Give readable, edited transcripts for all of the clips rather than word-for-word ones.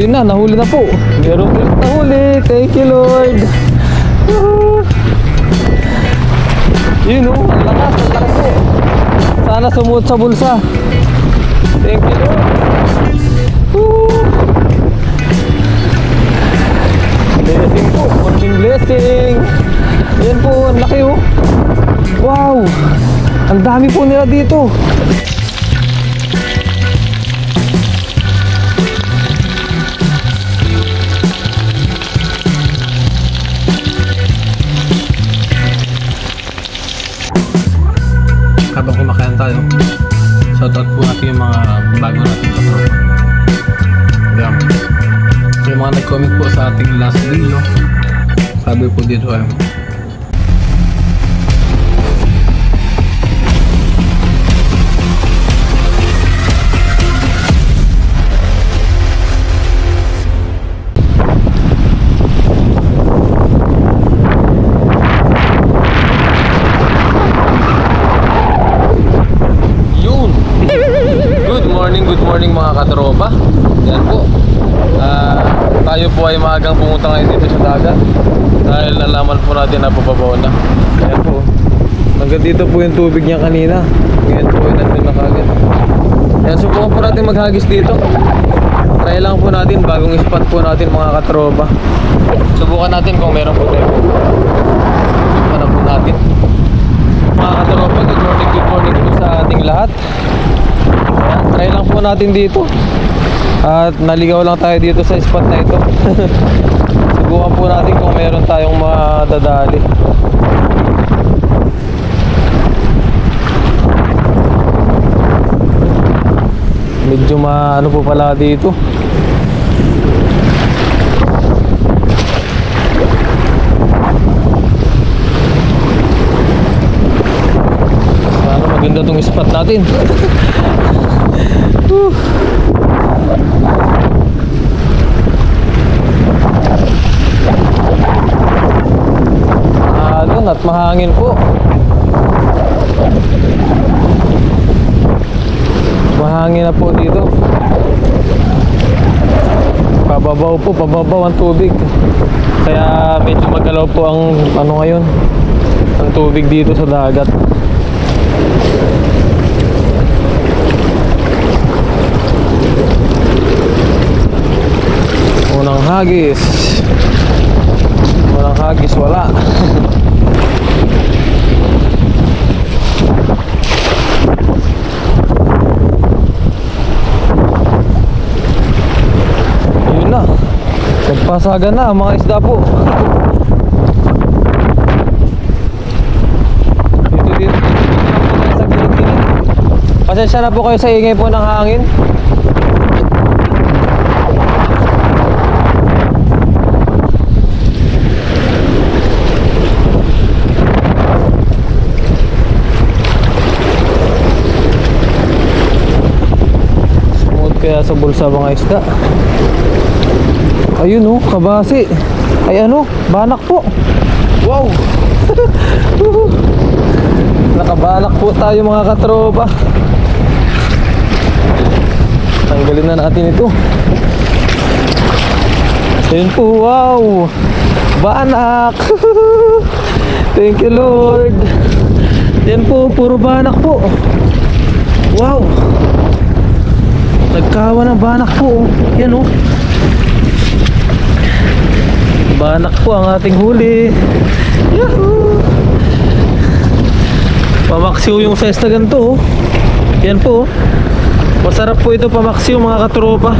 Ayun na, nahuli na po. Meron ulit nahuli. Thank you Lord. Yun o, ang lakas, ang laki po. Sana sumuot sa bulsa. Thank you Lord. Blessing po, konting blessing. Yan po, ang laki o. Wow, ang dami po nila dito. Habang kumakain tayo, shoutout po natin yung mga bago natin katropa. Yan. Yung mga nag-comment po sa ating last video, sabi po dito ay good morning mga katropa. Yan po. Tayo po ay maagang pumunta ngayon dito sa dagat dahil nalaman po natin na pupabaw na. Yan po. Hanggang dito po yung tubig niya kanina. Ngayon po ay nandun na kagad. Yan, subukan po natin maghagis dito. Try lang po natin, bagong spot po natin mga katropa. Subukan natin kung meron po tayo. Subukan po natin. Mga katropa, good morning po sa ating lahat. Ayan, try lang po natin dito. At naligaw lang tayo dito sa spot na ito. Subukan po natin kung meron tayong madadali. Medyo ano po pala dito. Sana maganda tong spot natin. Doon at mahangin po. Mahangin na po dito. Pababaw ang tubig. Kaya medyo magalaw po ang ngayon, ang tubig dito sa dagat. Unang hagis wala. Yun na, nagpasaga na mga isda po. Dito sa gilid. Pasensya na po kayo sa ingay po ng hangin. Kaya sa bulsa mga isda. Ayun oh, kabasi. Ay banak po. Wow. Nakabanak po tayo mga katropa. Tanggalin na natin ito. Ayun po, wow. Banak. Thank you Lord. Yan po, puro banak po. Wow. Nagkawa ng banak po. Yan oh. Banak po ang ating huli. Yahoo! Pamaksiw yung size na ganito oh. Yan po. Masarap po ito pamaksiw mga katropa.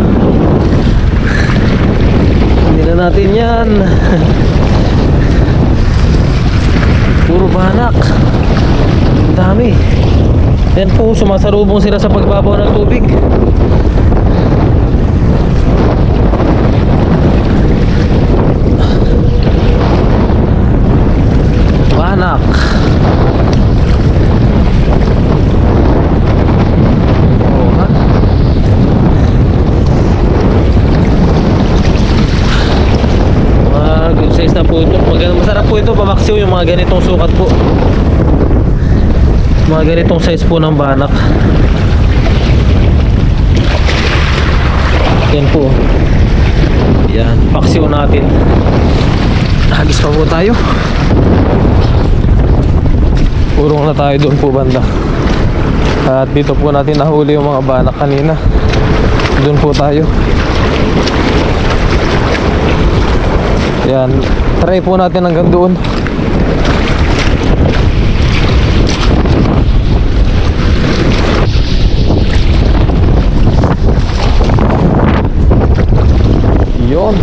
Hindi na natin yan. Puro banak. Ang dami. Yan po, sumasarubong sila sa pagbabaw ng tubig. Banak. Good size na po ito. Masarap po ito pamaksiw yung mga ganitong sukat po. Mga ganitong size po ng banak. Yan po. Yan, paksiw natin. Hagis pa po tayo. Urong na tayo doon po banda. At dito po natin nahuli yung mga banak kanina. Doon po tayo. Yan, try po natin hanggang doon. Yun.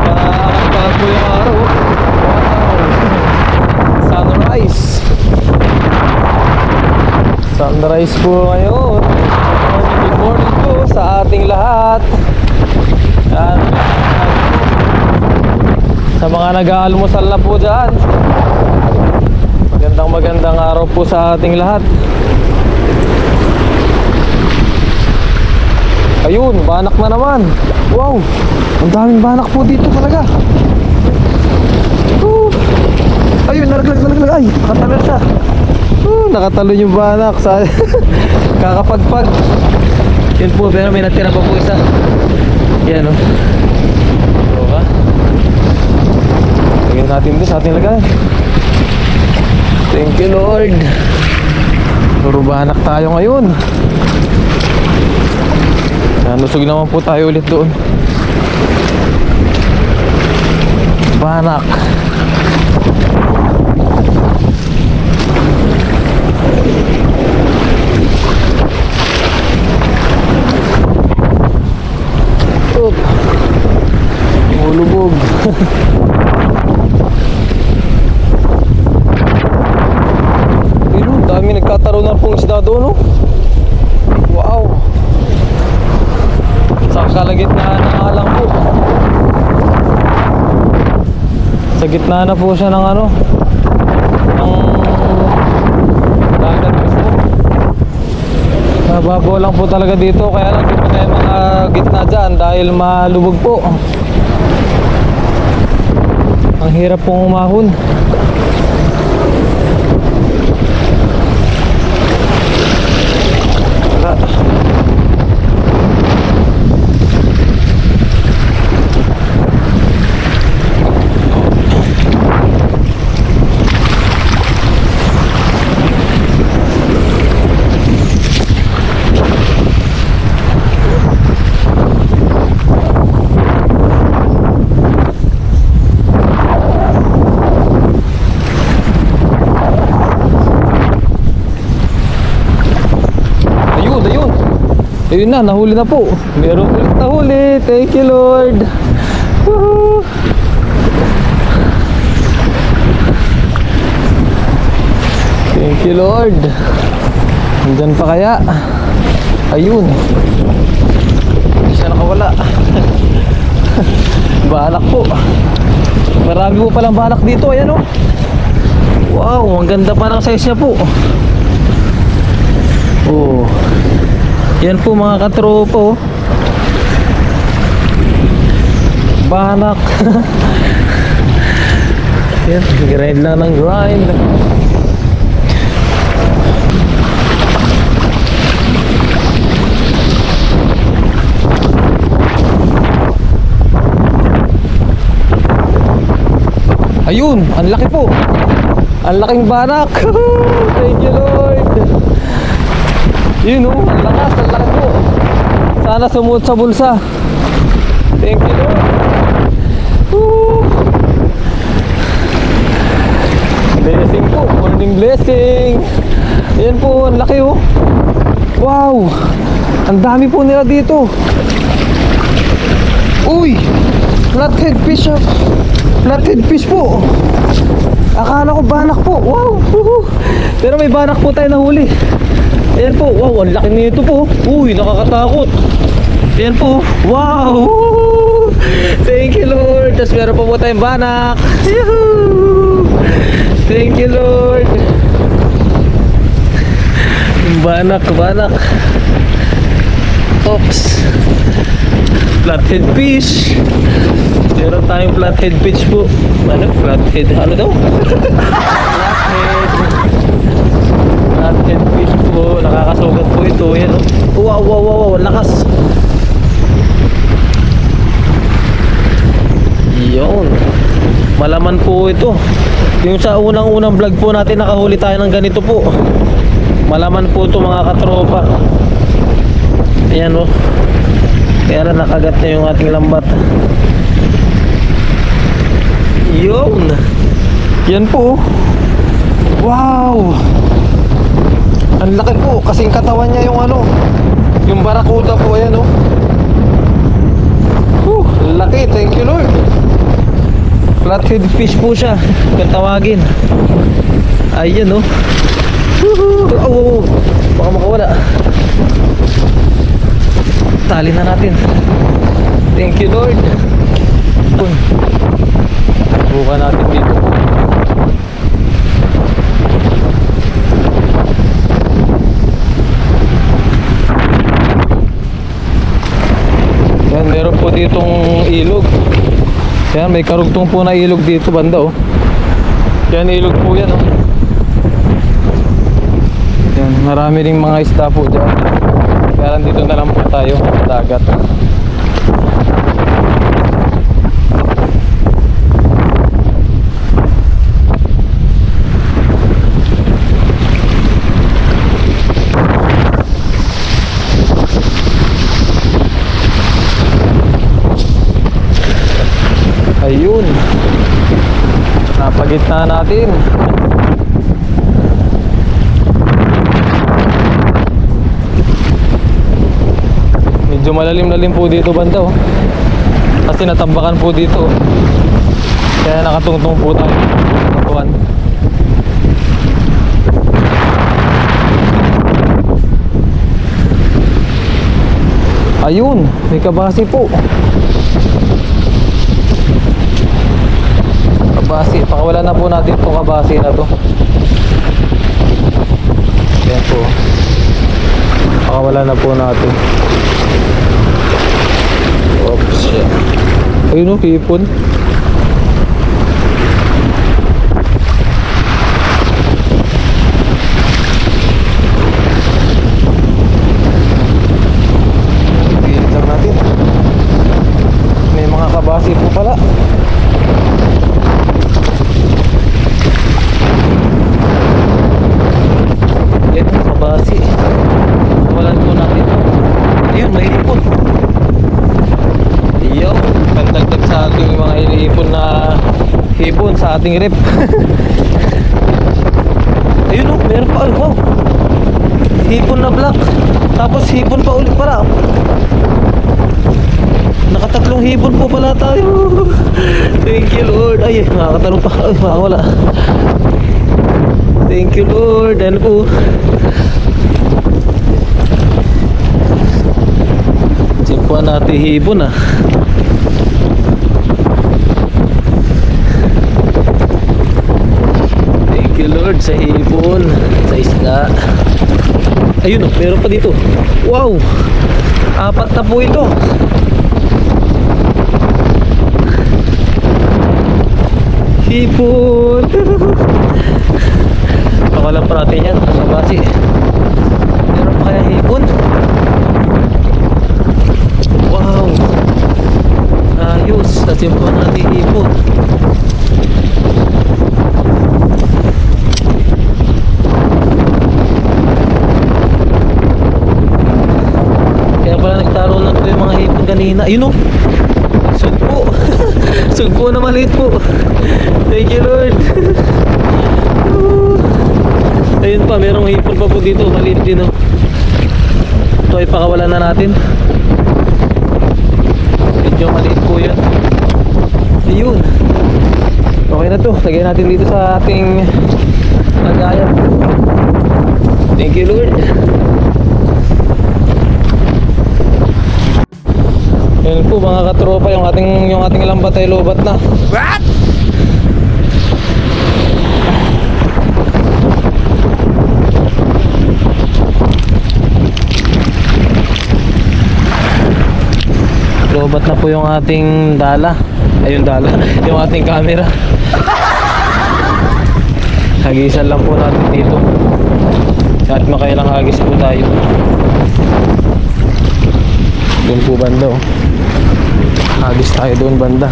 Nakakatawa po yung araw. Wow. Sunrise. Sunrise po ngayon. Good morning po sa ating lahat. Yan. Sa mga nag-aalmusal na po dyan, magandang araw po sa ating lahat. Ayun, banak na naman. Wow, ang daming banak po dito talaga. Ayun, nalaglag. Ay, nakatalo siya. Nakatalo yung banak sa kakapagpag. Yan po, pero may natira pa po isa. Yan o. Diba? Lagyan natin doon sa ating lagay. Thank you Lord. Puro banak tayo ngayon. Nusog naman po tayo ulit doon. Banak. Oop. Mulubog. Ayun, dami nagkataroon ng pong isda doon, no? Wow. Sa kalagitnaan ng alang po. Sa gitna na po siya ng ano, ng dagat mismo. Mababaw lang po talaga dito, kaya lang di pa tayo mga gitna dyan dahil malubog po. Ang hirap pong umahon. Ayun na, nahuli na po. Meron ulit nahuli. Thank you Lord. Woohoo! Thank you Lord. Nandyan pa kaya? Ayun. Hindi siya nakawala. Banak po. Marami po palang banak dito. Ayan o. Wow, ang ganda pa ng size niya po. Oh. Yan po mga katropo. Banak. Yan, grind lang ng grind. Ayun, ang laki po. Ang laking banak. Thank you Lord. Yun o, ang lakas, ang laki po. Sana sumuot sa bulsa. Thank you Lord. Woo. Blessing po, morning blessing. Yan po, ang laki o. Wow, ang dami po nila dito. Uy, flathead fish. Flathead fish po. Akala ko banak po. Wow. Pero may banak po tayo nahuli. Ayan po. Wow, ang laki nito po. Uy, nakakatakot. Ayan po. Wow. Thank you Lord. Tapos meron po tayong banak. Yuhuu. Thank you Lord. Banak. Oops. Flathead fish. Meron tayong flathead fish po. Ano? Flathead. Ano daw? Flathead fish po. Nakakasugat po ito. Yan, oh. Wow. Malaman po ito. Yung sa unang-unang vlog po natin nakahuli tayo ng ganito po. Malaman po ito mga katropa. Ayan o. Kaya na nakagat na yung ating lambat. Yun. Yan po. Wow. Ang laki po. Kasing katawan niya yung ano, yung barakuda po. Ayan o. Laki. Thank you Lord. Flathead fish po siya kung tawagin. Ayan o. Oh, baka makawala. Tali na natin. Thank you Lord. Buka natin dito. Yan, meron po ditong ilog. Yan, may karugtong po na ilog dito banda oh. Yan, ilog po yan oh. Yan, marami ring mga isda po dyan. Kaya dito na lang po tayo sa dagat. Ayun, napagitna natin. Medyo malalim-lalim po dito banda oh. Kasi natambakan po dito oh. Kaya nakatungtong po tayo katuan. Ayun, may kabasi po. Kabasi, pakawala na po natin itong kabasi na to. Ayan po. Pakawala na po natin. Oops, yeah. Ayun o, hipon. Pilit lang natin. May mga kabasi po pala. Kabasi. Walan po natin. Ayun, may ipon. Iyo, pandagdag sa ating mga iniipon na hipon sa ating rep. Ayun o, meron pa. Ay, wow. Hipon na black. Tapos hipon pa ulit para. Nakatatlong hipon po pala tayo. Thank you Lord. Ay, nakakatanong pa. Ay, makakawala. Thank you Lord. Ano po? Simpuan natin hipon ah. Thank you Lord sa hipon, sa isda. Ayun oh, meron pa dito. Wow, 4 na po ito. Hipon. Pakalam pa natin yan sa basi. Meron pa kaya hipon? Wow, ayos. Tasimpuan natin hipon. Kaya pala nagtaro lang po yung mga hipon kanina. Ayun o, sugpo. Sugpo na maliit po. Thank you Lord. Ayun pa, merong hipon pa po dito. Maliit din o. Ito ay pakawalan na natin. Medyo maliit po yan. Ayun. Okay na to. Lagyan natin dito sa ating lagayan. Thank you Lord. Ayun po mga katropa, yung ating lambat ay lobat na. What? Lobat na po yung ating dala. Ayun dala, yung ating camera. Hagisan lang po natin dito. At makailang hagis po tayo. Doon po banda oh. Hagis tayo doon banda.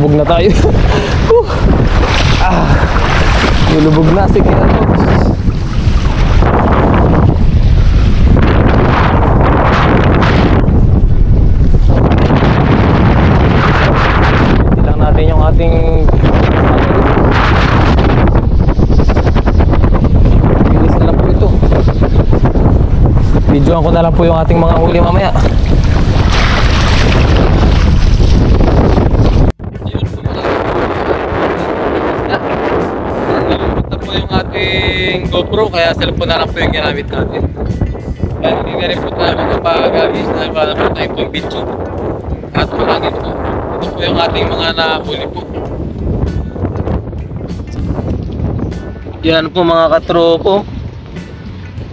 lubog na tayo. Nilubog na si Kuya Tox. Ilang natin yung ating bilis na lang po ito. Videoan ko na lang po yung ating mga huli mamaya. GoPro, kaya cellphone na lang po yung ginamit natin. Kaya hindi na rin po tayo magpapagamis na para po tayo pong video. At malangin po, ito po yung ating mga nahuli po. Yan po mga katropo.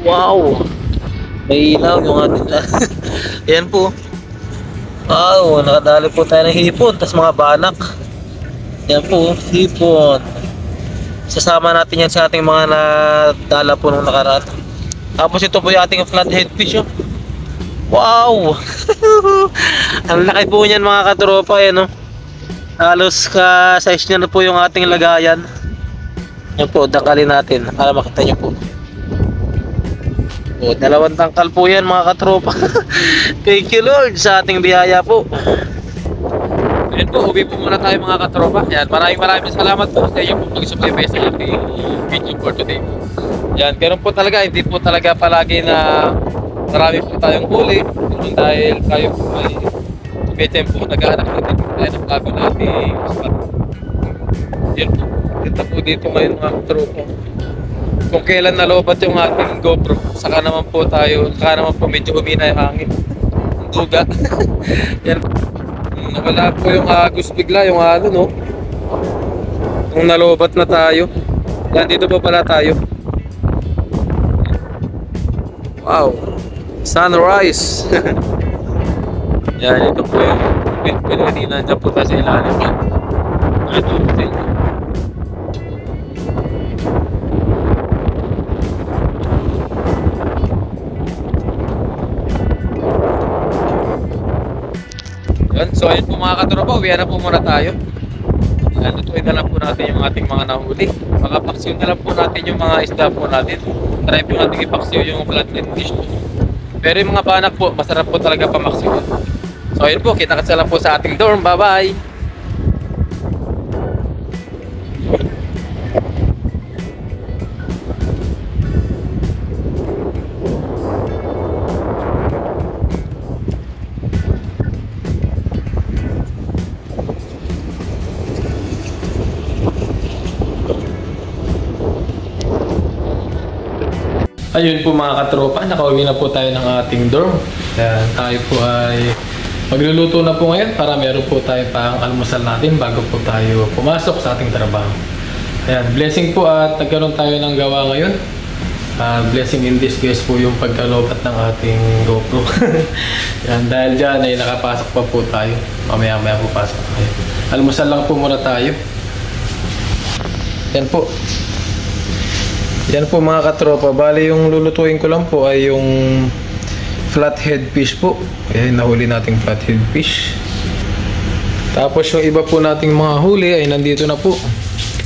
Wow, may ilaw yung ating yan po. Wow, nakadali po tayo ng hipon, tas mga banak. Yan po, hipon. Sasama natin yan sa ating mga nadala po nung nakaraan. Tapos ito po yung ating flathead fish. Oh. Wow! Ang laki po niyan mga katropa. Yan, oh. Halos ka-size niya na po yung ating lagayan. Yan po, dakalin natin para makita nyo po. O, 2 tangkal po yan mga katropa. Thank you Lord sa ating biyaya po. Ayan po, uwi po muna tayo mga katropa. Yan, maraming salamat po sa inyo po pag-subaybay sa ating video for today. Yan, ganun po talaga, hindi po talaga palagi na marami po tayong huli. Dahil tayo po ay medyo po nag-aanap natin po tayo ng bago nating spot. Yan po, kita po dito ngayon mga katropa. Kung kailan nalobat yung ating GoPro, saka naman po medyo humina yung hangin. Ang duga. Yan po. Nawala po yung agos bigla, yung no? Kung nalobat na tayo. Yan, dito pa pala tayo. Wow, sunrise. Yan, ito po yung pinagdina. Diyan po tayo sa ilalim yan. Ito po sa inyo. So ayun po mga katropa, uwihan na po muna tayo. Lutuin na lang po natin yung ating mga nahuli. Makapaksiw na lang po natin yung mga isda po natin. Try po natin ipaksiw yung flathead fish po. Pero yung mga banak po, masarap po talaga pamaksiw. So ayun po, kita-kits na lang po sa ating dorm. Bye bye! Ayun po mga katropa, nakauwi na po tayo ng ating dorm. Kaya tayo po ay magluluto na po ngayon para meron po tayo pang almusal natin bago po tayo pumasok sa ating trabaho. Ayan, blessing po at nagkaroon tayo ng gawa ngayon. Blessing in disguise po yung pagkalobat ng ating GoPro. Yan, dahil dyan ay nakapasok pa po tayo. Mamaya-maya po pasok tayo. Almusal lang po muna tayo. Yan po. Yan po mga katropa, bali yung lulutuin ko lang po ay yung flathead fish po. Ayan, nahuli nating flathead fish. Tapos yung iba po nating mga huli ay nandito na po.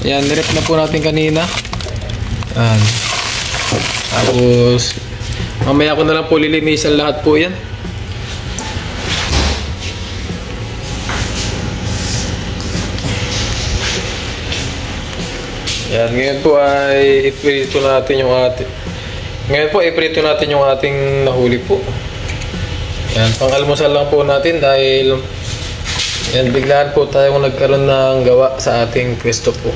Ayan, nirep na po natin kanina. Ayan. Tapos mamaya ko na lang po lilinisan lahat po yan. Yan, ngayon po ay iprito natin yung ating nahuli po. Yan, pang-almusal lang po natin dahil yan, biglaan po tayong nagkaroon ng gawa sa ating pwesto po.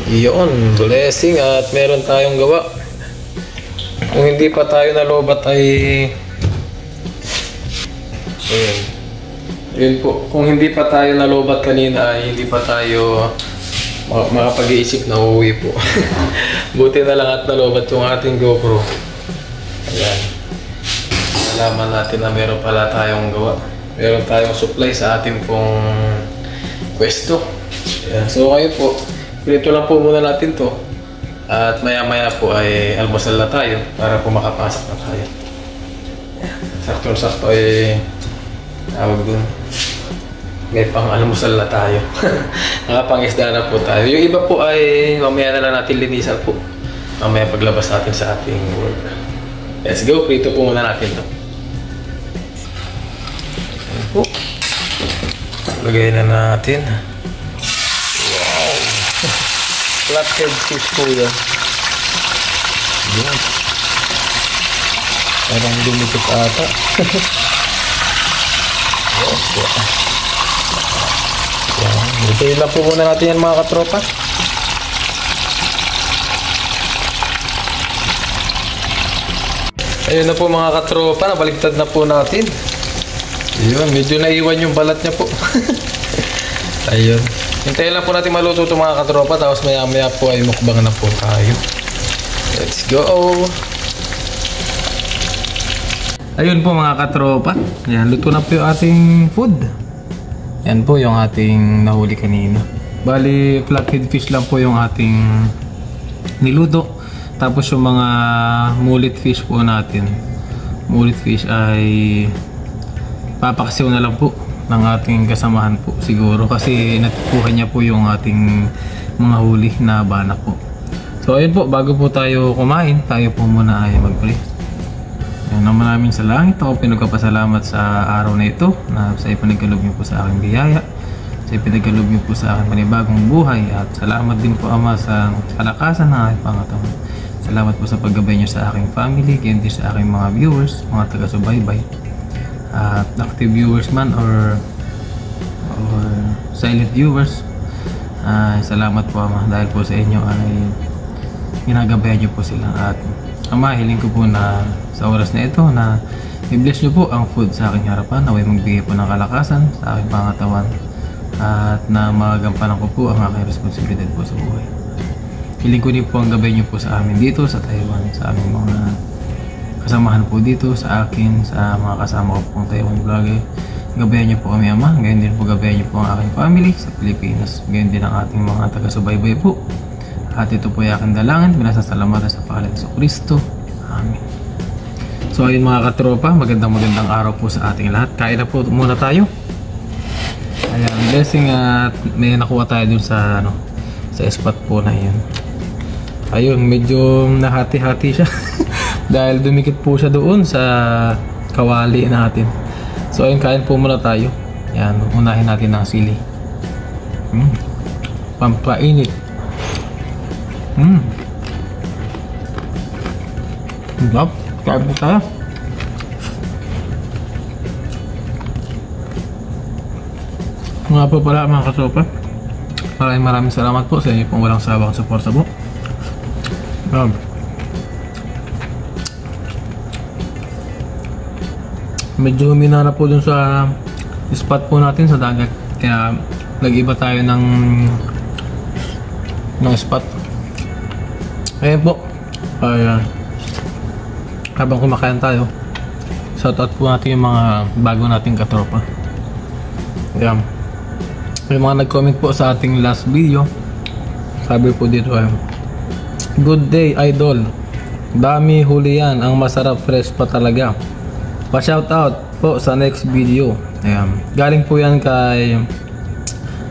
Iyon, blessing at meron tayong gawa. Kung hindi pa tayo nalobat ay ayun. Yun po, kung hindi pa tayo nalobat kanina ay hindi pa tayo makapag-iisip na uuwi po. Buti na lang at nalobat yung ating GoPro. Ayan. Nalaman natin na meron pala tayong gawa. Meron tayong supply sa ating pong pwesto. Ayan. So kayo po, prito lang po muna natin to. At maya-maya po ay almusal na tayo para po makapasok na tayo. Sakto-sakto ay tawag dun. May pang-almusal na tayo. Nakapang-isda na po tayo. Yung iba po ay mamaya na lang natin linisan po. Mamaya paglabas natin sa ating work. Let's go. Prito po muna natin to. Ayan po. Lagay na natin. Wow! Flathead fish po yan. Yan. Parang dumikit ata. Yan. Ito lang po muna natin yan mga katropa. Ayun na po mga katropa, nabaliktad na po natin. Ayun, medyo naiwan yung balat niya po. Ayun. Hintayin lang po natin maluto ito mga katropa, tapos maya maya po ay mukbang na po tayo. Let's go! Ayun po mga katropa. Yan, luto na po yung ating food. Yan po yung ating nahuli kanina. Bali, flathead fish lang po yung ating niluto. Tapos yung mga mullet fish po natin. Mullet fish ay papakasiw na lang po ng ating kasamahan po siguro. Kasi natukuha niya po yung ating mga huli na banak po. So ayun po, bago po tayo kumain, tayo po muna ay mag-pray. Yan naman namin sa langit. Ako pinagpapasalamat sa araw na ito na sa ipinagkaloob niyo po sa aking biyaya. Sa ipinagkaloob niyo po sa aking panibagong buhay. At salamat din po Ama sa kalakasan ng aking pangatawan. Salamat po sa paggabay niyo sa aking family, ganyan din sa aking mga viewers, mga taga-subaybay. At active viewers man or silent viewers. Salamat po Ama dahil po sa inyo ay ginagabayan niyo po sila. At Ama, hiling ko po na sa oras na ito na i-bless niyo po ang food sa aking harapan, naway magbigay po ng kalakasan sa aking pangatawan at na magampanan ko po ang aking responsibilidad po sa buhay. Hiling ko din po ang gabay niyo po sa amin dito sa Taiwan, sa aming mga kasamahan po dito, sa akin, sa mga kasama ko pong Taiwan vlogger. Gabayan niyo po kami Ama, gayon din po gabayan niyo po ang aking family sa Pilipinas, gayon din ang ating mga taga-subaybay po. At ito po ay aking dalangin, pinasasalamatan sa pangalan ni Kristo. Amen. So ayun mga katropa, magandang araw po sa ating lahat. Kain na po muna tayo. Ayan, blessing at may nakuha tayo dun sa sa spot po na yun. Ayun, medyo nahati-hati siya. Dahil dumikit po siya doon sa kawali natin. So ayun, kain po muna tayo. Ayan, unahin natin ng sili. Pampainit. Love, kain po tayo. Nga po pala mga katropa, maraming salamat po sa inyo pong walang sawang suporta po. Medyo humina na po dun sa spot po natin sa dagat, kaya nag-iba tayo ng spot. Ayan po, habang kumakain tayo, shoutout po natin yung mga bago nating katropa. Ayan, yung mga nag-comment po sa ating last video, sabi po dito ay, good day idol, dami huli yan, ang masarap, fresh pa talaga, pa-shoutout po sa next video. Ayan, galing po yan kay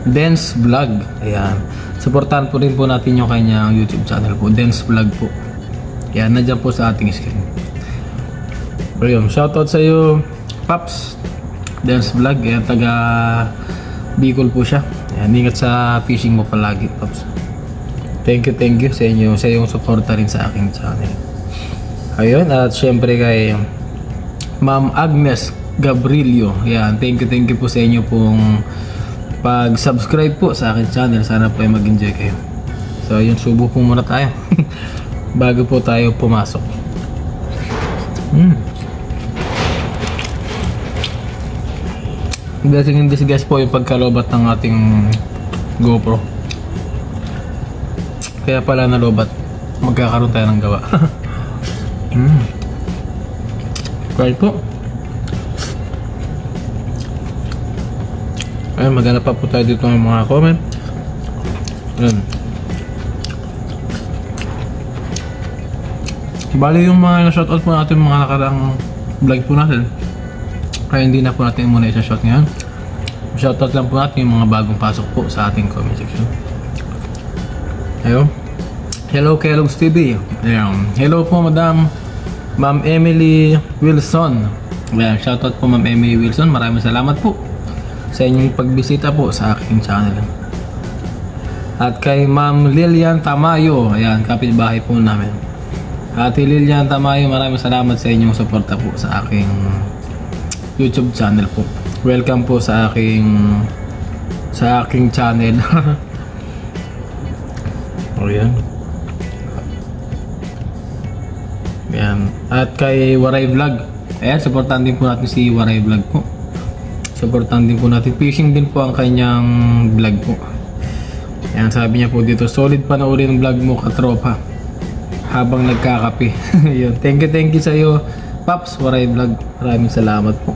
Dance Vlog. Ayan, supportahan po rin po natin yung kanyang YouTube channel po, Dance Vlog po. Ayan, nandiyan po sa ating screen. Ayun, shoutout sa iyo Paps, Dance Vlog. Ayan, taga Bicol po siya. Ayan, ingat sa fishing mo palagi Paps. Thank you sa inyo, sa iyong suporta rin sa aking channel. Ayun, at syempre kay Ma'am Agnes Gabrilio. Ayan, thank you po sa inyo pong pag-subscribe po sa aking channel. Sana po ay mag-enjoy kayo. So yun, subo po muna tayo bago po tayo pumasok. Blessing in disguise po yung pagkalobat ng ating GoPro. Kaya pala nalobat, magkakaroon tayo ng gawa. Right po. Ayun, maghanap pa po tayo dito ng mga comment. Ayun. Bali yung mga shoutout po natin, mga nakaraang vlog po natin, kaya hindi na po natin muna isa-shout ngayon. Shoutout lang po natin yung mga bagong pasok po sa ating comment section. Ayun. Hello Kellogg's TV. Ayan. Hello po Madam Ma'am Emily Wilson. Ayan, shoutout po Ma'am Emily Wilson. Maraming salamat po sa inyong pagbisita po sa aking channel. At kay Ma'am Lilian Tamayo. Ayan, kapitbahay po namin. Ate Lilian Tamayo, maraming salamat sa inyong suporta po sa aking YouTube channel po. Welcome po sa aking channel. Ayan. Ayan. At kay Waray Vlog. Ayan, supportan din po natin si Waray Vlog po. Supportan din po natin. Fishing din po ang kanyang vlog po. Ayan, sabi niya po dito, solid panoorin ang vlog mo katropa habang nagkakape. Ayan. Thank you sa iyo Paps Waray Vlog. Maraming salamat po.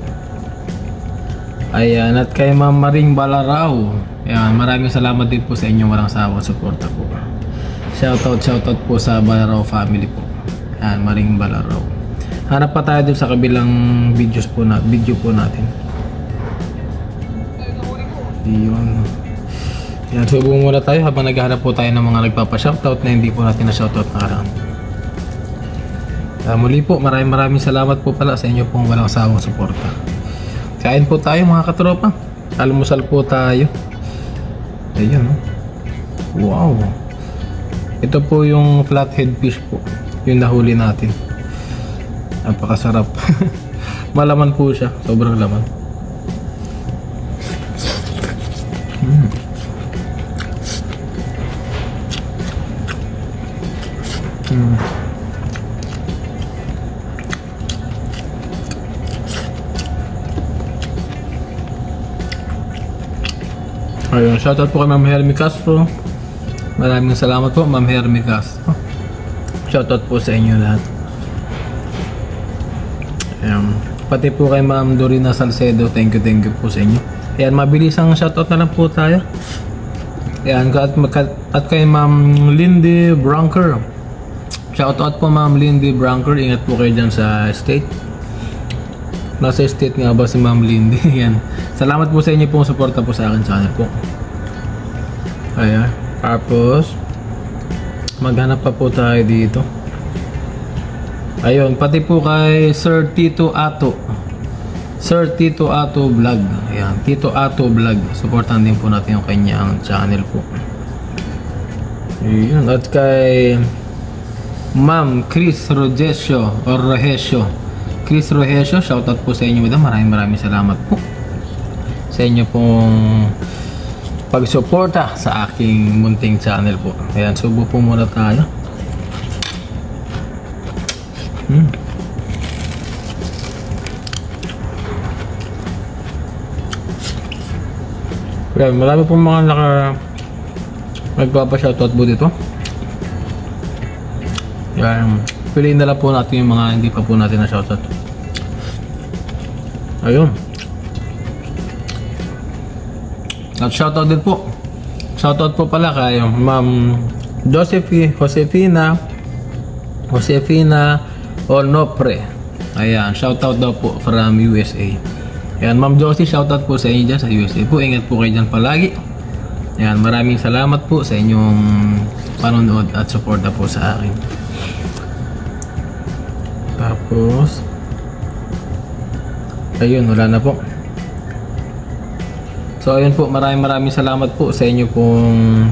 Ayan, at kay Ma'am Maring Balaraw. Ayan, maraming salamat din po sa inyong walang sawang suporta po. Shoutout po sa Balaraw family po. Ayan, Maring Balaraw. Hanap pa tayo dun sa kabilang video po natin. Yun. Ayan, subo muna tayo habang naghahanap po tayo ng mga nagpapa-shoutout na hindi po natin na shoutout na karaan. Muli po, maraming salamat po pala sa inyo pong walang sawang suporta. Kain po tayo mga katropa. Almusal po tayo. Ayan. Wow. Ito po yung flathead fish po. Yung nahuli natin. Napakasarap. Malaman po siya. Sobrang laman. Ayun, shoutout po kay Ma'am Hermy Castro. Maraming salamat po Ma'am Hermy Castro. Shoutout po sa inyo lahat. Ayan. Pati po kay Ma'am Dorina Salcedo. Thank you po sa inyo. Ayan, mabilis ang shoutout na lang po tayo. Ayan, at kay Ma'am Lindy Branker. Shoutout po Ma'am Lindy Branker. Ingat po kayo dyan sa state. Nasa state nga ba si Ma'am Lindy? Ayan. Salamat po sa inyo pong suporta po sa akin channel po. Ayan. Tapos maghanap pa po tayo dito. Ayun, pati po kay Sir Tito Ato. Sir Tito Ato Vlog. Ayan, Tito Ato Vlog. Supportan din po natin yung kanyang channel po. Ayun, at kay Ma'am Chris Rogesio or Rogesio. Chris Rogesio, shoutout po sa inyo madam. Maraming salamat po sa inyo pong pagsuporta sa aking munting channel po. Ayan, subo po muna tayo. Ayan, marami pong mga nagpapa-shoutout po dito. Ayan, piliin na lang po natin yung mga hindi pa po natin na shoutout. Ayun. At shoutout din po. Shoutout po pala kay Ma'am Josefina Onopre. Ayan, shoutout daw po from USA. Ayan, Ma'am Josie, shoutout po sa inyo dyan sa USA po. Ingat po kayo dyan palagi. Ayan, maraming salamat po sa inyong panonood at suporta po sa akin. Tapos ayun, wala na po. So ayun po, maraming salamat po sa inyo pong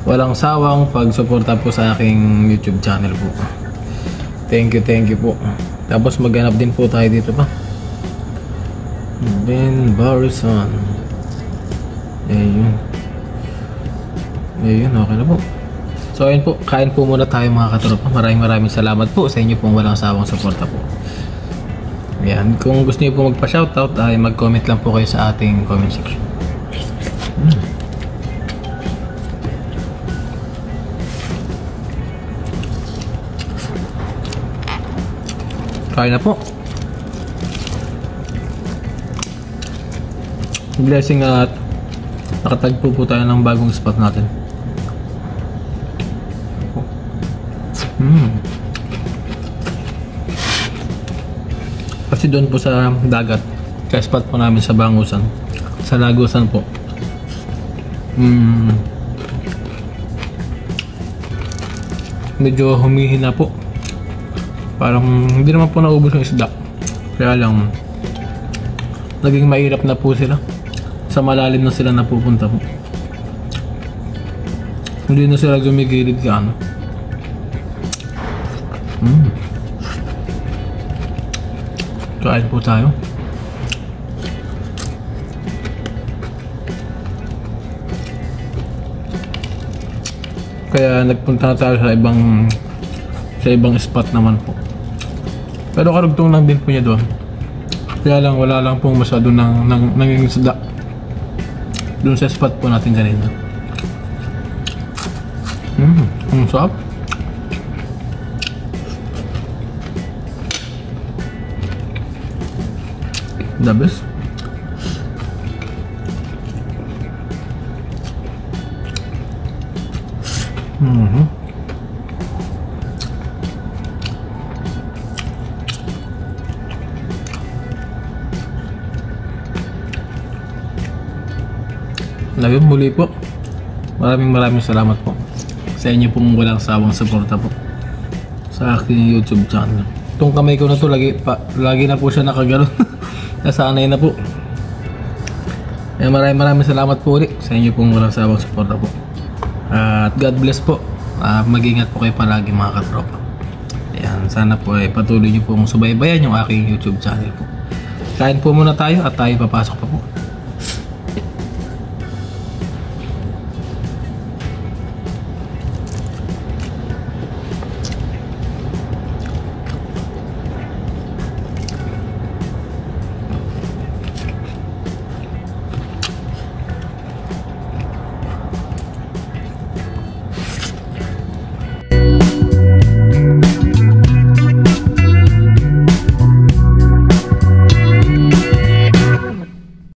walang sawang pagsuporta po sa aking YouTube channel po. Thank you po. Tapos maghanap din po tayo dito pa. Ben Barrison. Ayun. Ayun, okay na po. So ayun po, kain po muna tayo mga katropa. Maraming salamat po sa inyo pong walang sawang suporta po. Ayan, kung gusto niyo po magpa-shoutout ay mag-comment lang po kayo sa ating comment section. Kain na po. Blessing at nakatagpo po tayo ng bagong spot natin. Kasi doon po sa dagat, sa spot po namin sa Bangusan, sa Lagusan po. Medyo humihina po. Parang hindi naman po naubos yung isda. Kaya lang naging mahirap na po sila. Sa malalim na sila napupunta po. Hindi na sila gumigilid ka ano. Kain po tayo. Kaya nagpunta na tayo sa ibang spot naman po. Pero karugtong lang din po niya doon. Kaya lang wala lang pong masyado nangingisda doon sa spot po natin kanina. Ang sarap. The best. Lagi muli po. Maraming salamat po sa inyo pong walang sawang suporta po sa aking YouTube channel. Itong kamay ko na to lagi na po siya nakagano'n. Nasanay na po. Maraming salamat po ulit sa inyo pong walang sawang suporta po. At God bless po. Mag-ingat po kayo palagi mga katropa. Ayan, sana po ay patuloy nyo pong subaybayan yung aking YouTube channel po. Kain po muna tayo at tayo papasok pa po.